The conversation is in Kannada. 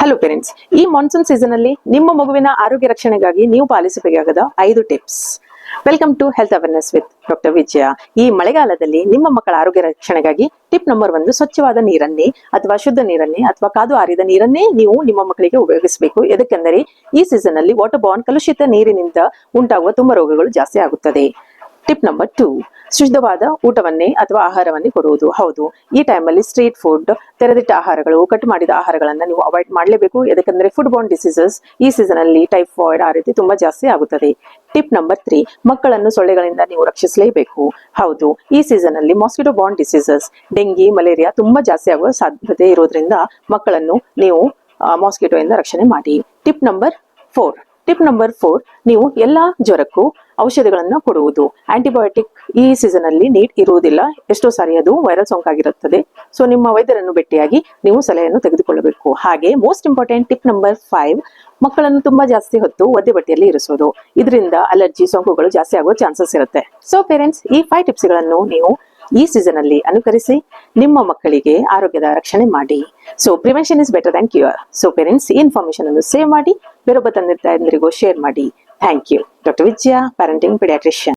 ಹಲೋ ಪೇರೆಂಟ್ಸ್, ಈ ಮಾನ್ಸೂನ್ ಸೀಸನ್ ಅಲ್ಲಿ ನಿಮ್ಮ ಮಗುವಿನ ಆರೋಗ್ಯ ರಕ್ಷಣೆಗಾಗಿ ನೀವು ಪಾಲಿಸಬೇಕಾದ 5 tips. Welcome to health awareness with doctor Vijaya. ಈ ಮಳೆಗಾಲದಲ್ಲಿ ನಿಮ್ಮ ಮಕ್ಕಳ ಆರೋಗ್ಯ ರಕ್ಷಣೆಗಾಗಿ ಟಿಪ್ ನಂಬರ್ 1, ಸ್ವಚ್ಛವಾದ ನೀರನ್ನೇ ಅಥವಾ ಶುದ್ಧ ನೀರನ್ನೇ ಅಥವಾ ಕಾದು ಆರಿದ ನೀರನ್ನೇ ನೀವು ನಿಮ್ಮ ಮಕ್ಕಳಿಗೆ ಉಪಯೋಗಿಸಬೇಕು. ಎದಕ್ಕೆಂದರೆ ಈ ಸೀಸನ್ ಅಲ್ಲಿ ವಾಟರ್ ಬಾರ್ನ್ ಕಲುಷಿತ ನೀರಿನಿಂದ ಉಂಟಾಗುವ ತುಂಬಾ ರೋಗಗಳು ಜಾಸ್ತಿ ಆಗುತ್ತದೆ. ಟಿಪ್ ನಂಬರ್ 2, ಶುದ್ಧವಾದ ಊಟವನ್ನೇ ಅಥವಾ ಆಹಾರವನ್ನೇ ಕೊಡುವುದು. ಹೌದು, ಈ ಟೈಮಲ್ಲಿ ಸ್ಟ್ರೀಟ್ ಫುಡ್, ತೆರೆದಿಟ್ಟ ಆಹಾರಗಳು, ಕಟ್ ಮಾಡಿದ ಆಹಾರಗಳನ್ನ ನೀವು ಅವಾಯ್ಡ್ ಮಾಡಲೇಬೇಕು. ಯಾಕಂದ್ರೆ ಫುಡ್ ಬಾರ್ನ್ ಡಿಸೀಸಸ್ ಈ ಸೀಸನ್ ಅಲ್ಲಿ ಟೈಫಾಯ್ಡ್ ಆ ರೀತಿ ತುಂಬಾ ಜಾಸ್ತಿ ಆಗುತ್ತದೆ. ಟಿಪ್ ನಂಬರ್ 3, ಮಕ್ಕಳನ್ನು ಸೊಳ್ಳೆಗಳಿಂದ ನೀವು ರಕ್ಷಿಸಲೇಬೇಕು. ಹೌದು, ಈ ಸೀಸನ್ ಅಲ್ಲಿ mosquito Born diseases, dengue, malaria ತುಂಬಾ ಜಾಸ್ತಿ ಆಗುವ ಸಾಧ್ಯತೆ ಇರೋದ್ರಿಂದ ಮಕ್ಕಳನ್ನು ನೀವು ಮಾಸ್ಕಿಟೋ ಇಂದ ರಕ್ಷಣೆ ಮಾಡಿ. ಟಿಪ್ ನಂಬರ್ 4, ನೀವು ಎಲ್ಲಾ ಜ್ವರಕ್ಕೂ ಔಷಧಿಗಳನ್ನು ಕೊಡುವುದು. ಆಂಟಿಬಯೋಟಿಕ್ ಈ ಸೀಸನ್ ಅಲ್ಲಿ ನೀಡ್ ಇರುವುದಿಲ್ಲ, ಎಷ್ಟೋ ಸಾರಿ ಅದು ವೈರಲ್ ಸೋಂಕಾಗಿರುತ್ತದೆ. ಸೊ ನಿಮ್ಮ ವೈದ್ಯರನ್ನು ಭೇಟಿಯಾಗಿ ನೀವು ಸಲಹೆಯನ್ನು ತೆಗೆದುಕೊಳ್ಳಬೇಕು. ಹಾಗೆ ಮೋಸ್ಟ್ ಇಂಪಾರ್ಟೆಂಟ್ ಟಿಪ್ ನಂಬರ್ 5, ಮಕ್ಕಳನ್ನು ತುಂಬಾ ಜಾಸ್ತಿ ಹೊತ್ತು ಒದ್ದೆ ಬಟ್ಟೆಯಲ್ಲಿ ಇರಿಸೋದು. ಇದರಿಂದ ಅಲರ್ಜಿ ಸೋಂಕುಗಳು ಜಾಸ್ತಿ ಆಗುವ ಚಾನ್ಸಸ್ ಇರುತ್ತೆ. ಸೊ ಪೇರೆಂಟ್ಸ್, ಈ 5 ಟಿಪ್ಸ್ ಗಳನ್ನು ನೀವು ಈ ಸೀಸನ್ ಅಲ್ಲಿ ಅನುಕರಿಸಿ ನಿಮ್ಮ ಮಕ್ಕಳಿಗೆ ಆರೋಗ್ಯದ ರಕ್ಷಣೆ ಮಾಡಿ. So prevention is better than cure. So parents, ಈ ಇನ್ಫಾರ್ಮೇಶನ್ ಅನ್ನು ಸೇವ್ ಮಾಡಿ ಬೇರೊಬ್ಬ ತಂದೆ ತಾಯಂದಿರಿಗೂ ಶೇರ್ ಮಾಡಿ. Thank you. Doctor Vijaya, parenting paediatrician.